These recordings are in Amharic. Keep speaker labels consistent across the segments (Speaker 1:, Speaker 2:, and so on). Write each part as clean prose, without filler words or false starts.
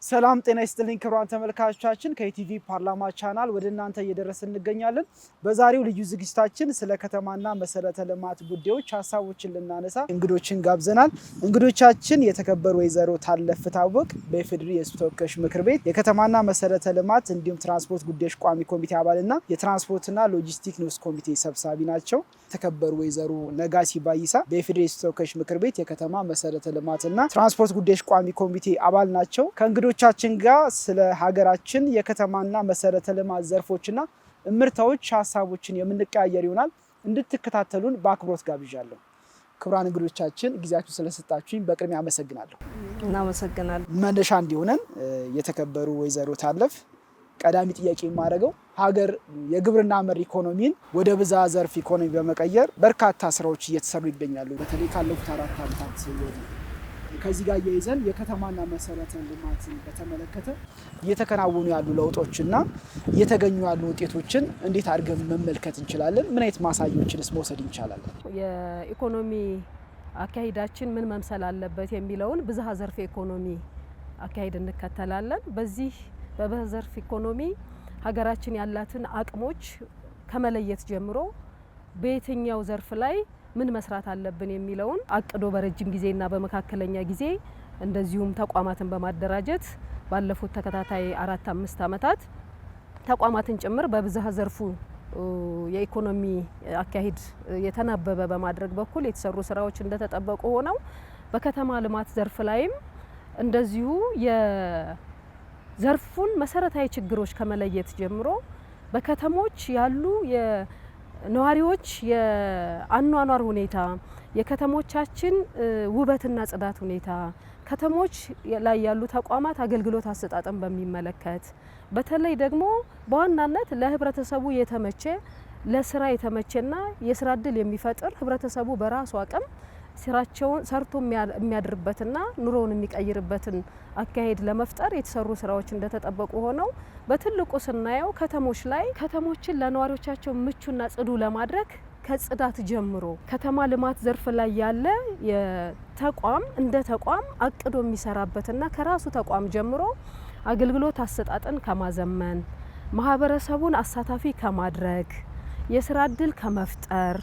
Speaker 1: ሰላም ጤና ይስጥልኝ ክቡራን ተመልካቾቻችን ከኢቲቪ ፓርላማ ቻናል ወደ እናንተ እየደረስን እንገኛለን። በዛሬው ልዩ ዝግጅታችን ስለ ከተማና መሰረተ ልማት ጉዳዮች ሀሳቦችን ልናነሳ እንግዶችን ጋብዘናል። እንግዶቻችን የተከበሩ ወይዘሮ ታለፍ ታወቅ በኢፌዴሪ የሕዝብ ተወካዮች ምክር ቤት የከተማና መሰረተ ልማት እንዲሁም ትራንስፖርት ጉዳዮች ቋሚ ኮሚቴ አባልና የትራንስፖርትና ሎጂስቲክ ንዑስ ኮሚቴ ሰብሳቢ ናቸው። የተከበሩ ወይዘሮ ነጋሲ ባይሳ በኢፌዴሪ የሕዝብ ተወካዮች ምክር ቤት የከተማ መሰረተ ልማትና ትራንስፖርት ጉዳዮች ቋሚ ኮሚቴ አባል ናቸው። ከእንግዶቻችን ጋር ስለ ሀገራችን የከተማና መሰረተ ልማት ዘርፎችና እምርታዎች ሀሳቦችን የምንቀያየር ይሆናል። እንድትከታተሉን በአክብሮት ጋብዣለሁ። ክቡራን እንግዶቻችን ጊዜያችሁ ስለሰጣችሁኝ በቅድሚያ አመሰግናለሁ።
Speaker 2: እናመሰግናለን።
Speaker 1: መነሻ እንዲሆነን የተከበሩ ወይዘሮ ታለፍ ቀዳሚ ጥያቄ የማደርገው ሀገር የግብርና መር ኢኮኖሚን ወደ ብዝሃ ዘርፍ ኢኮኖሚ በመቀየር በርካታ ስራዎች እየተሰሩ ይገኛሉ። በተለይ ካለፉት 4 ዓመታት ከዚህ ጋር እያይዘን የከተማና መሰረተ ልማትን በተመለከተ እየተከናወኑ ያሉ ለውጦችና እየተገኙ ያሉ ውጤቶችን እንዴት አድርገን መመልከት እንችላለን? ምን አይነት ማሳያዎችንስ መውሰድ እንችላለን?
Speaker 2: የኢኮኖሚ አካሄዳችን ምን መምሰል አለበት የሚለውን ብዝሃ ዘርፍ ኢኮኖሚ አካሄድ እንከተላለን። በዚህ በብዝሃ ዘርፍ ኢኮኖሚ ሀገራችን ያላትን አቅሞች ከመለየት ጀምሮ በየትኛው ዘርፍ ላይ ምን መስራት አለብን የሚለውን አቅዶ በረጅም ጊዜና በመካከለኛ ጊዜ እንደዚሁም ተቋማትን በማደራጀት ባለፉት ተከታታይ 4-5 ዓመታት ተቋማትን ጭምር በብዝሃ ዘርፉ የኢኮኖሚ አካሄድ የተናበበ በማድረግ በኩል የተሰሩ ስራዎች እንደተጠበቁ ሆነው በከተማ ልማት ዘርፍ ላይም እንደዚሁ የዘርፉን መሰረታዊ ችግሮች ከመለየት ጀምሮ በከተሞች ያሉ ነዋሪዎች የአኗኗር ሁኔታ፣ የከተሞቻችን ውበትና ጽዳት ሁኔታ፣ ከተሞች ላይ ያሉ ተቋማት አገልግሎት አሰጣጥን በሚመለከት በተለይ ደግሞ በዋናነት ለህብረተሰቡ የተመቸ ለስራ የተመቸና የስራ እድል የሚፈጥር ህብረተሰቡ በራሱ አቅም ስራቸውን ሰርቶ የሚያድርበትና ኑሮውን የሚቀይርበትን አካሄድ ለመፍጠር የተሰሩ ስራዎች እንደተጠበቁ ሆነው በትልቁ ስናየው ከተሞች ላይ ከተሞችን ለነዋሪዎቻቸው ምቹና ጽዱ ለማድረግ ከጽዳት ጀምሮ ከተማ ልማት ዘርፍ ላይ ያለ የተቋም እንደ ተቋም አቅዶ የሚሰራበትና ከራሱ ተቋም ጀምሮ አገልግሎት አሰጣጥን ከማዘመን ማህበረሰቡን አሳታፊ ከማድረግ የስራ እድል ከመፍጠር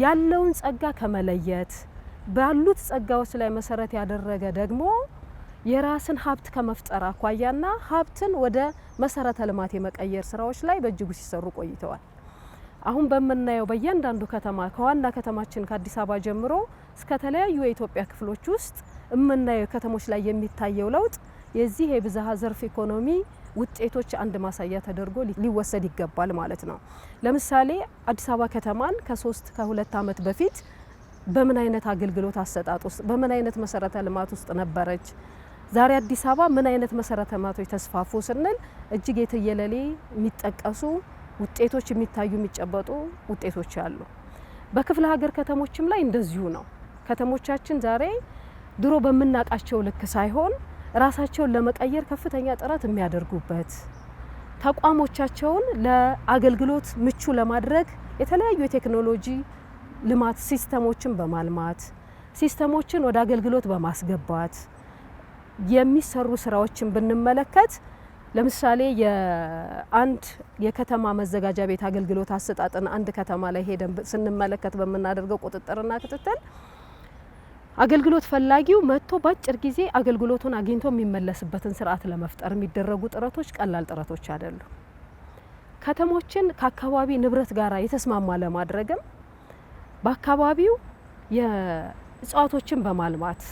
Speaker 2: ያለውን ጸጋ ከመለየት ባሉት ጸጋዎች ላይ መሰረት ያደረገ ደግሞ የራስን ሀብት ከመፍጠር አኳያና ሀብትን ወደ መሰረተ ልማት የመቀየር ስራዎች ላይ በእጅጉ ሲሰሩ ቆይተዋል። አሁን በመናየው በእያንዳንዱ ከተማ ከዋና ከተማችን ከአዲስ አበባ ጀምሮ እስከ ተለያዩ የኢትዮጵያ ክፍሎች ውስጥ የምናየው ከተሞች ላይ የሚታየው ለውጥ የዚህ የብዝሃ ዘርፍ ኢኮኖሚ ውጤቶች አንድ ማሳያ ተደርጎ ሊወሰድ ይገባል ማለት ነው። ለምሳሌ አዲስ አበባ ከተማን ከ2 ዓመት በፊት በምን አይነት አገልግሎት አሰጣጥ ውስጥ በምን አይነት መሰረተ ልማት ውስጥ ነበረች? ዛሬ አዲስ አበባ ምን አይነት መሰረተ ልማቶች ተስፋፉ ስንል እጅግ የትየለሌ የሚጠቀሱ ውጤቶች የሚታዩ የሚጨበጡ ውጤቶች አሉ። በክፍለ ሀገር ከተሞችም ላይ እንደዚሁ ነው። ከተሞቻችን ዛሬ ድሮ በምናቃቸው ልክ ሳይሆን ራሳቸውን ለመቀየር ከፍተኛ ጥረት የሚያደርጉበት ተቋሞቻቸውን ለአገልግሎት ምቹ ለማድረግ የተለያዩ የቴክኖሎጂ ልማት ሲስተሞችን በማልማት ሲስተሞችን ወደ አገልግሎት በማስገባት የሚሰሩ ስራዎችን ብንመለከት ለምሳሌ የአንድ የከተማ መዘጋጃ ቤት አገልግሎት አሰጣጥን አንድ ከተማ ላይ ሄደን ስንመለከት በምናደርገው ቁጥጥርና ክትትል አገልግሎት ፈላጊው መጥቶ በአጭር ጊዜ አገልግሎቱን አግኝቶ የሚመለስበትን ስርዓት ለመፍጠር የሚደረጉ ጥረቶች ቀላል ጥረቶች አይደሉም። ከተሞችን ከአካባቢ ንብረት ጋር የተስማማ ለማድረግም በአካባቢው የእጽዋቶችን በማልማት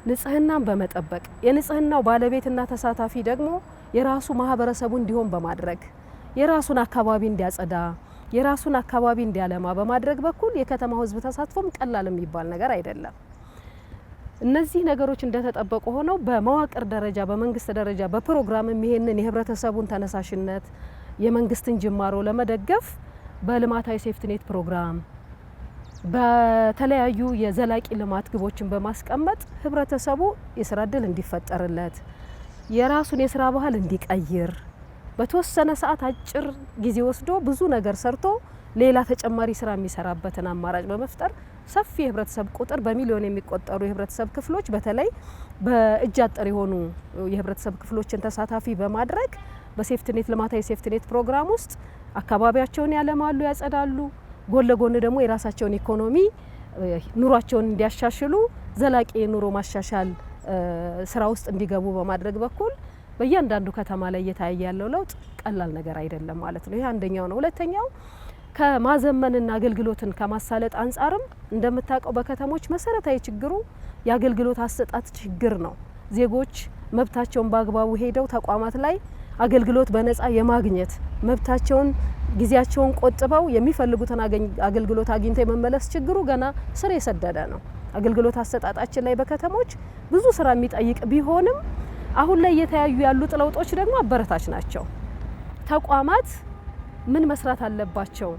Speaker 2: ንጽህናን በመጠበቅ የንጽህናው ባለቤትና ተሳታፊ ደግሞ የራሱ ማህበረሰቡ እንዲሆን በማድረግ የራሱን አካባቢ እንዲያጸዳ የራሱን አካባቢ እንዲያለማ በማድረግ በኩል የከተማው ህዝብ ተሳትፎም ቀላል የሚባል ነገር አይደለም። እነዚህ ነገሮች እንደተጠበቁ ሆነው በመዋቅር ደረጃ በመንግስት ደረጃ በፕሮግራምም ይሄንን የህብረተሰቡን ተነሳሽነት የመንግስትን ጅማሮ ለመደገፍ በልማታዊ ሴፍቲኔት ፕሮግራም በተለያዩ የዘላቂ ልማት ግቦችን በማስቀመጥ ህብረተሰቡ የስራ እድል እንዲፈጠርለት የራሱን የስራ ባህል እንዲቀይር በተወሰነ ሰዓት አጭር ጊዜ ወስዶ ብዙ ነገር ሰርቶ ሌላ ተጨማሪ ስራ የሚሰራበትን አማራጭ በመፍጠር ሰፊ የህብረተሰብ ቁጥር በሚሊዮን የሚቆጠሩ የህብረተሰብ ክፍሎች በተለይ በእጅ አጠር የሆኑ የህብረተሰብ ክፍሎችን ተሳታፊ በማድረግ በሴፍትኔት ልማታዊ ሴፍትኔት ፕሮግራም ውስጥ አካባቢያቸውን ያለማሉ፣ ያጸዳሉ። ጎን ለጎን ደግሞ የራሳቸውን ኢኮኖሚ ኑሯቸውን እንዲያሻሽሉ ዘላቂ የኑሮ ማሻሻል ስራ ውስጥ እንዲገቡ በማድረግ በኩል በእያንዳንዱ ከተማ ላይ እየታየ ያለው ለውጥ ቀላል ነገር አይደለም ማለት ነው። ይሄ አንደኛው ነው። ሁለተኛው ከማዘመንና አገልግሎትን ከማሳለጥ አንጻርም እንደምታውቀው በከተሞች መሰረታዊ ችግሩ የአገልግሎት አሰጣጥ ችግር ነው። ዜጎች መብታቸውን በአግባቡ ሄደው ተቋማት ላይ አገልግሎት በነፃ የማግኘት መብታቸውን ጊዜያቸውን ቆጥበው የሚፈልጉትን አገልግሎት አግኝተው የመመለስ ችግሩ ገና ስር የሰደደ ነው። አገልግሎት አሰጣጣችን ላይ በከተሞች ብዙ ስራ የሚጠይቅ ቢሆንም አሁን ላይ እየተያዩ ያሉት ለውጦች ደግሞ አበረታች ናቸው። ተቋማት ምን መስራት አለባቸው፣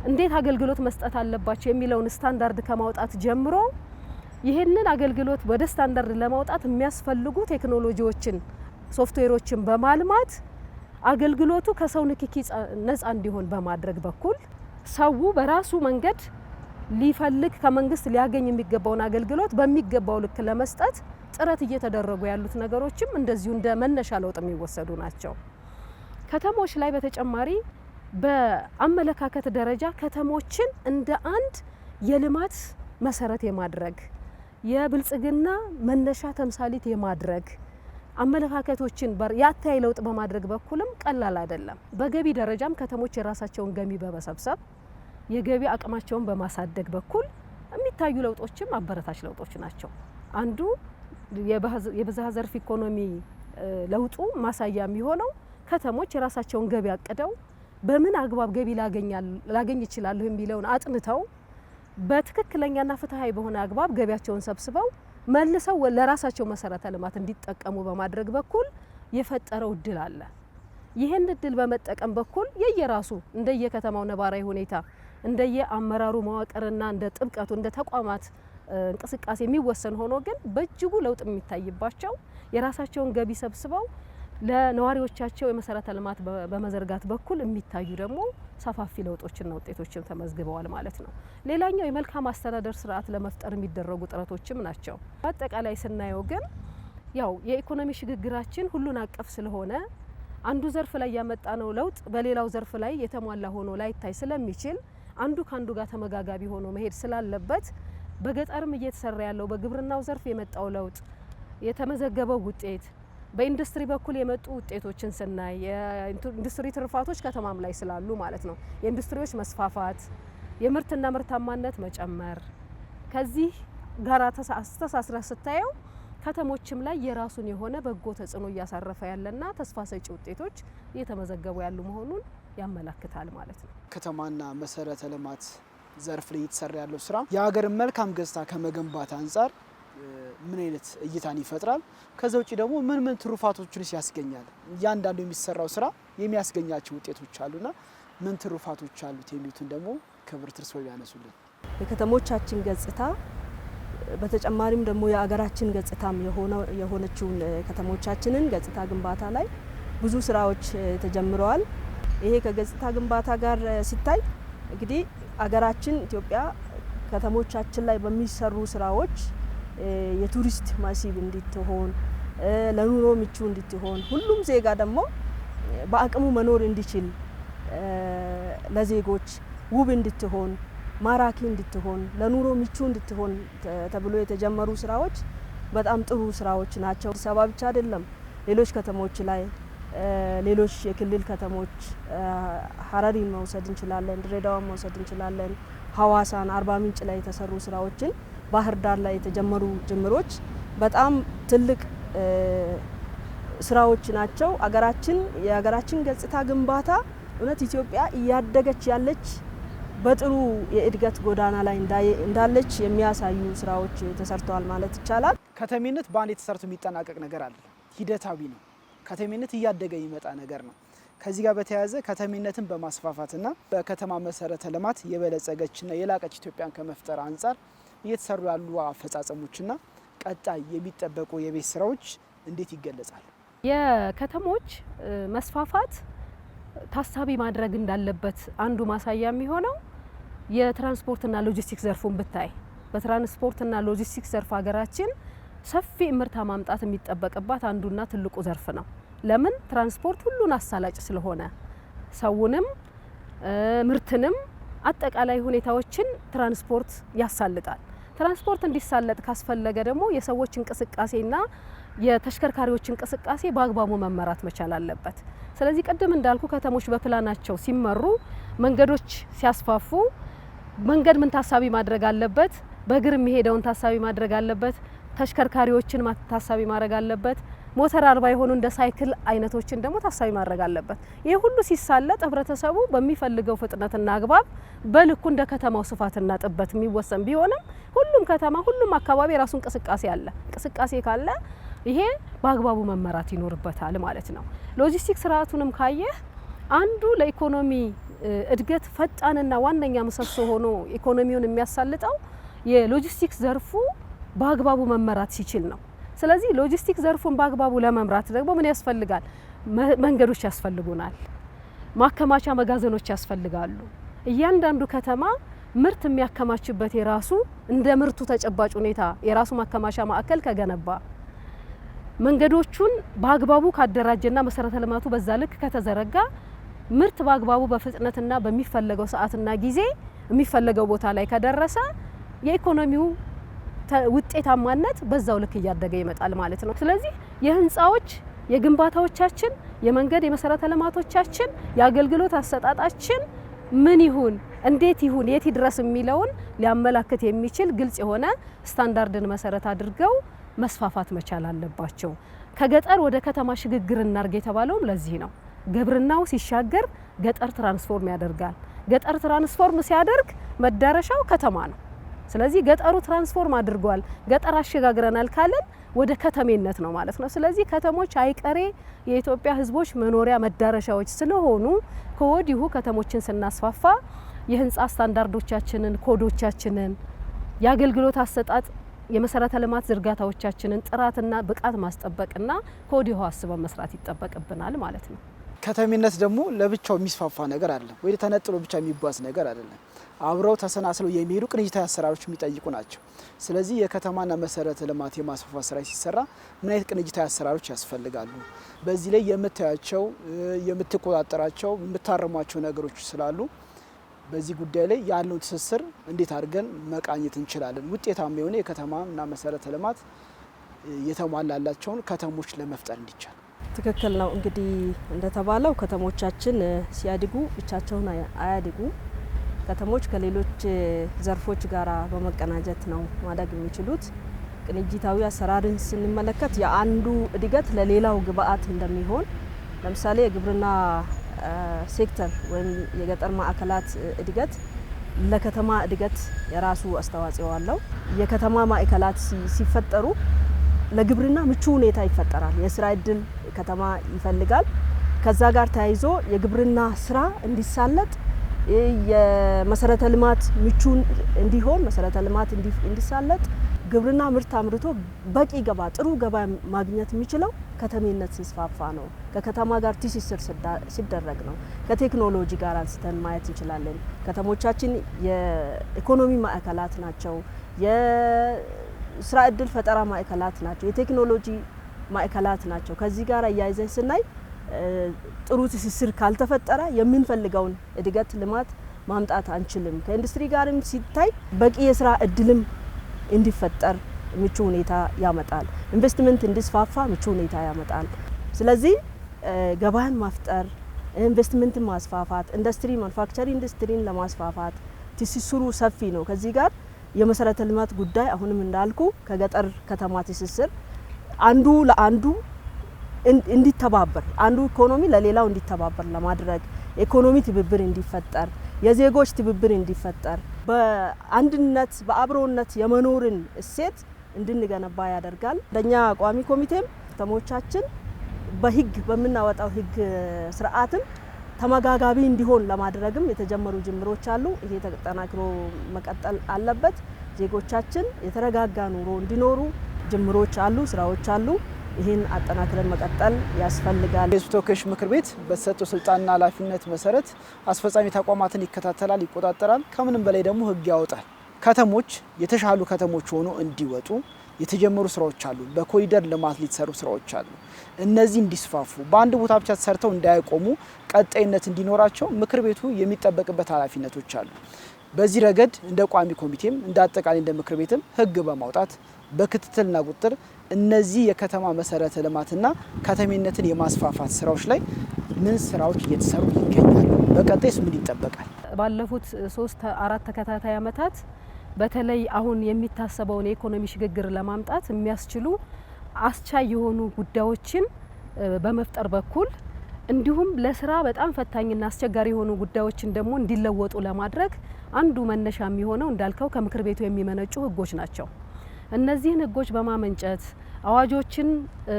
Speaker 2: እንዴት አገልግሎት መስጠት አለባቸው የሚለውን ስታንዳርድ ከማውጣት ጀምሮ ይህንን አገልግሎት ወደ ስታንዳርድ ለማውጣት የሚያስፈልጉ ቴክኖሎጂዎችን፣ ሶፍትዌሮችን በማልማት አገልግሎቱ ከሰው ንክኪ ነፃ እንዲሆን በማድረግ በኩል ሰው በራሱ መንገድ ሊፈልግ ከመንግስት ሊያገኝ የሚገባውን አገልግሎት በሚገባው ልክ ለመስጠት ጥረት እየተደረጉ ያሉት ነገሮችም እንደዚሁ እንደ መነሻ ለውጥ የሚወሰዱ ናቸው። ከተሞች ላይ በተጨማሪ በአመለካከት ደረጃ ከተሞችን እንደ አንድ የልማት መሰረት የማድረግ የብልጽግና መነሻ ተምሳሌት የማድረግ አመለካከቶችን ያታይ ለውጥ በማድረግ በኩልም ቀላል አይደለም። በገቢ ደረጃም ከተሞች የራሳቸውን ገቢ በመሰብሰብ የገቢ አቅማቸውን በማሳደግ በኩል የሚታዩ ለውጦችም አበረታች ለውጦች ናቸው። አንዱ የብዝሃ ዘርፍ ኢኮኖሚ ለውጡ ማሳያ የሚሆነው ከተሞች የራሳቸውን ገቢ አቅደው በምን አግባብ ገቢ ላገኝ ይችላል የሚለውን አጥንተው በትክክለኛና ፍትሃዊ በሆነ አግባብ ገቢያቸውን ሰብስበው መልሰው ለራሳቸው መሰረተ ልማት እንዲጠቀሙ በማድረግ በኩል የፈጠረው እድል አለ። ይህን እድል በመጠቀም በኩል የየራሱ እንደየከተማው ነባራዊ ሁኔታ እንደየአመራሩ መዋቅርና እንደ ጥብቀቱ እንደ ተቋማት እንቅስቃሴ የሚወሰን ሆኖ ግን በእጅጉ ለውጥ የሚታይባቸው የራሳቸውን ገቢ ሰብስበው ለነዋሪዎቻቸው የመሰረተ ልማት በመዘርጋት በኩል የሚታዩ ደግሞ ሰፋፊ ለውጦችና ውጤቶችም ተመዝግበዋል ማለት ነው። ሌላኛው የመልካም አስተዳደር ስርዓት ለመፍጠር የሚደረጉ ጥረቶችም ናቸው። በአጠቃላይ ስናየው ግን ያው የኢኮኖሚ ሽግግራችን ሁሉን አቀፍ ስለሆነ አንዱ ዘርፍ ላይ ያመጣነው ለውጥ በሌላው ዘርፍ ላይ የተሟላ ሆኖ ላይታይ ስለሚችል አንዱ ካንዱ ጋር ተመጋጋቢ ሆኖ መሄድ ስላለበት በገጠርም እየተሰራ ያለው በግብርናው ዘርፍ የመጣው ለውጥ የተመዘገበው ውጤት በኢንዱስትሪ በኩል የመጡ ውጤቶችን ስናይ የኢንዱስትሪ ትርፋቶች ከተማም ላይ ስላሉ ማለት ነው የኢንዱስትሪዎች መስፋፋት፣ የምርትና ምርታማነት መጨመር ከዚህ ጋር አስተሳስረ ስታየው ከተሞችም ላይ የራሱን የሆነ በጎ ተጽዕኖ እያሳረፈ ያለና ተስፋ ሰጪ ውጤቶች እየተመዘገቡ ያሉ መሆኑን ያመላክታል ማለት ነው።
Speaker 1: ከተማና መሰረተ ልማት ዘርፍ ላይ እየተሰራ ያለው ስራ የሀገርን መልካም ገጽታ ከመገንባት አንጻር ምን አይነት እይታን ይፈጥራል? ከዛ ውጪ ደግሞ ምን ትሩፋቶችንስ ያስገኛል? እያንዳንዱ የሚሰራው ስራ የሚያስገኛቸው ውጤቶች አሉና ምን ትሩፋቶች አሉት የሚሉትን ደግሞ ክብርት እርስዎ ያነሱልን።
Speaker 3: የከተሞቻችን ገጽታ በተጨማሪም ደግሞ የሀገራችን ገጽታም የሆነችውን ከተሞቻችንን ገጽታ ግንባታ ላይ ብዙ ስራዎች ተጀምረዋል። ይሄ ከገጽታ ግንባታ ጋር ሲታይ እንግዲህ ሀገራችን ኢትዮጵያ ከተሞቻችን ላይ በሚሰሩ ስራዎች የቱሪስት መስህብ እንድትሆን ለኑሮ ምቹ እንድትሆን ሁሉም ዜጋ ደግሞ በአቅሙ መኖር እንዲችል ለዜጎች ውብ እንድትሆን ማራኪ እንድትሆን ለኑሮ ምቹ እንድትሆን ተብሎ የተጀመሩ ስራዎች በጣም ጥሩ ስራዎች ናቸው። አዲስ አበባ ብቻ አይደለም፣ ሌሎች ከተሞች ላይ ሌሎች የክልል ከተሞች ሀረሪን መውሰድ እንችላለን፣ ድሬዳዋን መውሰድ እንችላለን፣ ሀዋሳን፣ አርባ ምንጭ ላይ የተሰሩ ስራዎችን ባህር ዳር ላይ የተጀመሩ ጅምሮች በጣም ትልቅ ስራዎች ናቸው። የሀገራችን ገጽታ ግንባታ እውነት ኢትዮጵያ እያደገች ያለች በጥሩ የእድገት ጎዳና ላይ እንዳለች የሚያሳዩ ስራዎች ተሰርተዋል ማለት ይቻላል።
Speaker 1: ከተሜነት በአንድ ተሰርቶ የሚጠናቀቅ ነገር አለ፣ ሂደታዊ ነው። ከተሜነት እያደገ የሚመጣ ነገር ነው። ከዚህ ጋር በተያያዘ ከተሜነትን በማስፋፋትና በከተማ መሰረተ ልማት የበለጸገችና የላቀች ኢትዮጵያን ከመፍጠር አንጻር እየተሰሩ ያሉ አፈጻጸሞችና ቀጣይ የሚጠበቁ የቤት ስራዎች እንዴት ይገለጻሉ?
Speaker 2: የከተሞች መስፋፋት ታሳቢ ማድረግ እንዳለበት አንዱ ማሳያ የሚሆነው የትራንስፖርትና ሎጂስቲክስ ዘርፉን ብታይ በትራንስፖርትና ሎጂስቲክስ ዘርፍ ሀገራችን ሰፊ ምርታ ማምጣት የሚጠበቅባት አንዱና ትልቁ ዘርፍ ነው። ለምን? ትራንስፖርት ሁሉን አሳላጭ ስለሆነ ሰውንም ምርትንም አጠቃላይ ሁኔታዎችን ትራንስፖርት ያሳልጣል። ትራንስፖርት እንዲሳለጥ ካስፈለገ ደግሞ የሰዎች እንቅስቃሴና የተሽከርካሪዎች እንቅስቃሴ በአግባቡ መመራት መቻል አለበት። ስለዚህ ቅድም እንዳልኩ ከተሞች በፕላናቸው ሲመሩ መንገዶች ሲያስፋፉ መንገድ ምን ታሳቢ ማድረግ አለበት? በእግር የሚሄደውን ታሳቢ ማድረግ አለበት። ተሽከርካሪዎችን ታሳቢ ማድረግ አለበት። ሞተር አልባ የሆኑ እንደ ሳይክል አይነቶችን ደግሞ ታሳቢ ማድረግ አለበት። ይሄ ሁሉ ሲሳለጥ ህብረተሰቡ በሚፈልገው ፍጥነትና አግባብ በልኩ እንደ ከተማው ስፋትና ጥበት የሚወሰን ቢሆንም ሁሉም ከተማ ሁሉም አካባቢ የራሱ እንቅስቃሴ አለ። እንቅስቃሴ ካለ ይሄ በአግባቡ መመራት ይኖርበታል ማለት ነው። ሎጂስቲክስ ስርዓቱንም ካየህ አንዱ ለኢኮኖሚ እድገት ፈጣንና ዋነኛ ምሰሶ ሆኖ ኢኮኖሚውን የሚያሳልጠው የሎጂስቲክስ ዘርፉ በአግባቡ መመራት ሲችል ነው። ስለዚህ ሎጂስቲክስ ዘርፉን በአግባቡ ለመምራት ደግሞ ምን ያስፈልጋል? መንገዶች ያስፈልጉናል። ማከማቻ መጋዘኖች ያስፈልጋሉ። እያንዳንዱ ከተማ ምርት የሚያከማችበት የራሱ እንደ ምርቱ ተጨባጭ ሁኔታ የራሱ ማከማቻ ማዕከል ከገነባ መንገዶቹን በአግባቡ ካደራጀና መሰረተ ልማቱ በዛ ልክ ከተዘረጋ ምርት በአግባቡ በፍጥነትና በሚፈለገው ሰዓትና ጊዜ የሚፈለገው ቦታ ላይ ከደረሰ የኢኮኖሚው ውጤታማነት በዛው ልክ እያደገ ይመጣል ማለት ነው። ስለዚህ የህንፃዎች የግንባታዎቻችን የመንገድ የመሰረተ ልማቶቻችን የአገልግሎት አሰጣጣችን ምን ይሁን እንዴት ይሁን የት ይድረስ የሚለውን ሊያመላክት የሚችል ግልጽ የሆነ ስታንዳርድን መሰረት አድርገው መስፋፋት መቻል አለባቸው። ከገጠር ወደ ከተማ ሽግግር እናርግ የተባለው ለዚህ ነው። ግብርናው ሲሻገር ገጠር ትራንስፎርም ያደርጋል። ገጠር ትራንስፎርም ሲያደርግ መዳረሻው ከተማ ነው። ስለዚህ ገጠሩ ትራንስፎርም አድርጓል፣ ገጠር አሸጋግረናል ካለን ወደ ከተሜነት ነው ማለት ነው። ስለዚህ ከተሞች አይቀሬ የኢትዮጵያ ህዝቦች መኖሪያ መዳረሻዎች ስለሆኑ ከወዲሁ ከተሞችን ስናስፋፋ የህንፃ ስታንዳርዶቻችንን፣ ኮዶቻችንን፣ የአገልግሎት አሰጣጥ የመሰረተ ልማት ዝርጋታዎቻችንን ጥራትና ብቃት ማስጠበቅና ከወዲሁ አስበን መስራት ይጠበቅብናል ማለት ነው።
Speaker 1: ከተሜነት ደግሞ ለብቻው የሚስፋፋ ነገር አይደለም፣ ወይ ተነጥሎ ብቻ የሚጓዝ ነገር አይደለም። አብረው ተሰናስለው የሚሄዱ ቅንጅታዊ አሰራሮች የሚጠይቁ ናቸው። ስለዚህ የከተማና መሰረተ ልማት የማስፋፋት ስራ ሲሰራ ምን አይነት ቅንጅታዊ አሰራሮች ያስፈልጋሉ? በዚህ ላይ የምታያቸው፣ የምትቆጣጠራቸው፣ የምታረሟቸው ነገሮች ስላሉ በዚህ ጉዳይ ላይ ያለውን ትስስር እንዴት አድርገን መቃኘት እንችላለን? ውጤታማ የሆነ የከተማና መሰረተ ልማት የተሟላላቸውን ከተሞች ለመፍጠር እንዲቻል።
Speaker 3: ትክክል ነው። እንግዲህ እንደተባለው ከተሞቻችን ሲያድጉ ብቻቸውን አያድጉ። ከተሞች ከሌሎች ዘርፎች ጋር በመቀናጀት ነው ማደግ የሚችሉት። ቅንጅታዊ አሰራርን ስንመለከት የአንዱ እድገት ለሌላው ግብአት እንደሚሆን ለምሳሌ የግብርና ሴክተር ወይም የገጠር ማዕከላት እድገት ለከተማ እድገት የራሱ አስተዋጽኦ አለው። የከተማ ማዕከላት ሲፈጠሩ ለግብርና ምቹ ሁኔታ ይፈጠራል። የስራ እድል ከተማ ይፈልጋል። ከዛ ጋር ተያይዞ የግብርና ስራ እንዲሳለጥ የመሰረተ ልማት ምቹ እንዲሆን መሰረተ ልማት እንዲሳለጥ ግብርና ምርት አምርቶ በቂ ገባ ጥሩ ገባ ማግኘት የሚችለው ከተሜነት ሲስፋፋ ነው። ከከተማ ጋር ትስስር ሲደረግ ነው። ከቴክኖሎጂ ጋር አንስተን ማየት እንችላለን። ከተሞቻችን የኢኮኖሚ ማዕከላት ናቸው። የስራ እድል ፈጠራ ማዕከላት ናቸው። የቴክኖሎጂ ማዕከላት ናቸው። ከዚህ ጋር አያይዘን ስናይ ጥሩ ትስስር ካልተፈጠረ የምንፈልገውን እድገት ልማት ማምጣት አንችልም። ከኢንዱስትሪ ጋርም ሲታይ በቂ የስራ እድልም እንዲፈጠር ምቹ ሁኔታ ያመጣል። ኢንቨስትመንት እንዲስፋፋ ምቹ ሁኔታ ያመጣል። ስለዚህ ገበያን ማፍጠር፣ ኢንቨስትመንትን ማስፋፋት፣ ኢንዱስትሪ ማኑፋክቸሪንግ ኢንዱስትሪን ለማስፋፋት ትስስሩ ሰፊ ነው። ከዚህ ጋር የመሰረተ ልማት ጉዳይ አሁንም እንዳልኩ ከገጠር ከተማ ትስስር አንዱ ለአንዱ እንዲተባበር አንዱ ኢኮኖሚ ለሌላው እንዲተባበር ለማድረግ ኢኮኖሚ ትብብር እንዲፈጠር የዜጎች ትብብር እንዲፈጠር በአንድነት በአብሮነት የመኖርን እሴት እንድንገነባ ያደርጋል። እንደኛ ቋሚ ኮሚቴም ከተሞቻችን በህግ በምናወጣው ህግ ስርዓትም ተመጋጋቢ እንዲሆን ለማድረግም የተጀመሩ ጅምሮች አሉ። ይሄ ተጠናክሮ መቀጠል አለበት። ዜጎቻችን የተረጋጋ ኑሮ እንዲኖሩ ጅምሮች አሉ፣ ስራዎች አሉ። ይህን አጠናክረን መቀጠል ያስፈልጋል።
Speaker 1: የሕዝብ ተወካዮች ምክር ቤት በተሰጠው ስልጣንና ኃላፊነት መሰረት አስፈጻሚ ተቋማትን ይከታተላል፣ ይቆጣጠራል። ከምንም በላይ ደግሞ ሕግ ያወጣል። ከተሞች የተሻሉ ከተሞች ሆኖ እንዲወጡ የተጀመሩ ስራዎች አሉ። በኮሪደር ልማት ሊሰሩ ስራዎች አሉ። እነዚህ እንዲስፋፉ በአንድ ቦታ ብቻ ተሰርተው እንዳይቆሙ ቀጣይነት እንዲኖራቸው ምክር ቤቱ የሚጠበቅበት ኃላፊነቶች አሉ። በዚህ ረገድ እንደ ቋሚ ኮሚቴም እንደ አጠቃላይ እንደ ምክር ቤትም ሕግ በማውጣት በክትትልና ቁጥጥር እነዚህ የከተማ መሰረተ ልማትና ከተሜነትን የማስፋፋት ስራዎች ላይ ምን ስራዎች እየተሰሩ ይገኛሉ? በቀጣይስ ምን ይጠበቃል?
Speaker 2: ባለፉት 3-4 ተከታታይ ዓመታት በተለይ አሁን የሚታሰበውን የኢኮኖሚ ሽግግር ለማምጣት የሚያስችሉ አስቻይ የሆኑ ጉዳዮችን በመፍጠር በኩል እንዲሁም ለስራ በጣም ፈታኝና አስቸጋሪ የሆኑ ጉዳዮችን ደግሞ እንዲለወጡ ለማድረግ አንዱ መነሻ የሚሆነው እንዳልከው ከምክር ቤቱ የሚመነጩ ሕጎች ናቸው። እነዚህን ሕጎች በማመንጨት አዋጆችን